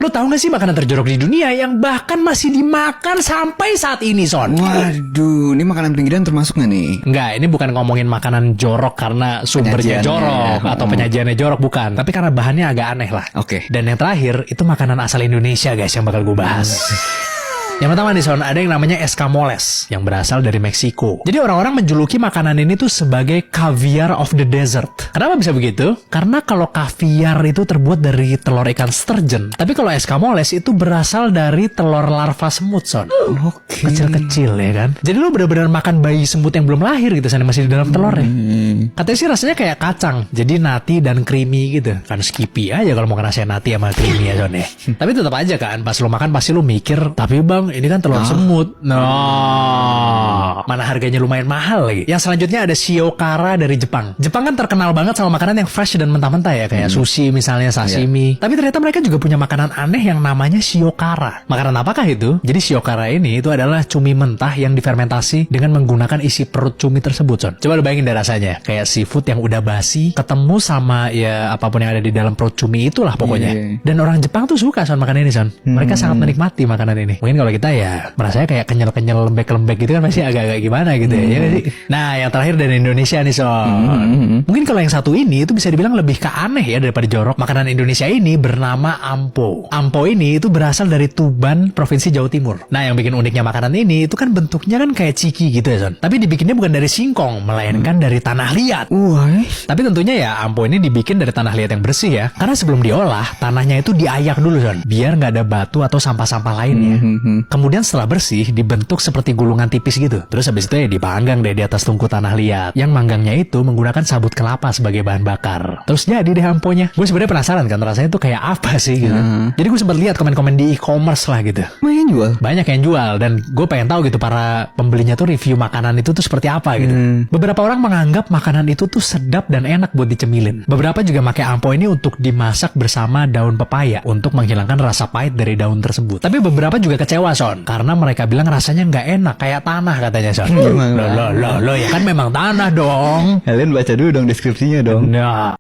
lu tahu gak sih makanan terjorok di dunia yang bahkan masih dimakan sampai saat ini, Son? Waduh, ini makanan pinggiran termasuk gak nih? Enggak, ini bukan ngomongin makanan jorok karena sumbernya jorok atau penyajiannya jorok, bukan. Tapi karena bahannya agak aneh lah. Oke. Dan yang terakhir, itu makanan asal Indonesia guys yang bakal gue bahas. Yang pertama nih Son, ada yang namanya escamoles yang berasal dari Meksiko. Jadi orang-orang menjuluki makanan ini tuh sebagai caviar of the desert. Kenapa bisa begitu? Karena kalau caviar itu terbuat dari telur ikan sturgeon, tapi kalau escamoles itu berasal dari telur larva semut, Son. Oke. Kecil-kecil ya kan. Jadi lu benar-benar makan bayi semut yang belum lahir gitu, Son, masih di dalam telurnya. Katanya sih rasanya kayak kacang, jadi nati dan creamy gitu. Kan skippy aja kalau mau ngerasain nati sama creamy ya, Son ya. Tapi tetap aja kan, pas lu makan pasti lu mikir, tapi bang ini kan telur semut. Mana harganya lumayan mahal lagi. Yang selanjutnya ada shiokara dari Jepang. Jepang kan terkenal banget sama makanan yang fresh dan mentah-mentah ya, kayak sushi misalnya, sashimi. Tapi ternyata mereka juga punya makanan aneh yang namanya shiokara. Makanan apakah itu? Jadi shiokara ini itu adalah cumi mentah yang difermentasi dengan menggunakan isi perut cumi tersebut, Son. Coba lu bayangin deh rasanya, kayak seafood yang udah basi ketemu sama ya apapun yang ada di dalam perut cumi itulah pokoknya. Dan orang Jepang tuh suka Son makan ini, Son. Mereka sangat menikmati makanan ini. Mungkin kalau kita ya merasanya kayak kenyal-kenyal, lembek-lembek gitu kan, masih agak-agak gimana gitu ya sih? Nah, yang terakhir dari Indonesia nih, Son. Mungkin kalau yang satu ini itu bisa dibilang lebih ke aneh ya daripada jorok. Makanan Indonesia ini bernama ampo. Ampo ini itu berasal dari Tuban, Provinsi Jawa Timur. Nah, yang bikin uniknya makanan ini itu kan bentuknya kan kayak ciki gitu ya, Son. Tapi dibikinnya bukan dari singkong, melainkan dari tanah liat. Tapi tentunya ya ampo ini dibikin dari tanah liat yang bersih ya. Karena sebelum diolah, tanahnya itu diayak dulu, Son, biar nggak ada batu atau sampah-sampah lainnya. Kemudian setelah bersih, dibentuk seperti gulungan tipis gitu. Terus habis itu ya dipanggang deh di atas tungku tanah liat. Yang manggangnya itu menggunakan sabut kelapa sebagai bahan bakar. Terus jadi deh amponya. Gue sebenarnya penasaran kan rasanya tuh kayak apa sih gitu. Jadi gue sempat lihat komen-komen di e-commerce lah gitu. Banyak yang jual dan gue pengen tahu gitu para pembelinya tuh review makanan itu tuh seperti apa gitu. Beberapa orang menganggap makanan itu tuh sedap dan enak buat dicemilin. Beberapa juga pakai ampo ini untuk dimasak bersama daun pepaya untuk menghilangkan rasa pahit dari daun tersebut. Tapi beberapa juga kecewa, Son, karena mereka bilang rasanya nggak enak kayak tanah katanya, Son. Loh ya kan memang tanah dong. Kalian baca dulu dong deskripsinya dong. Nah.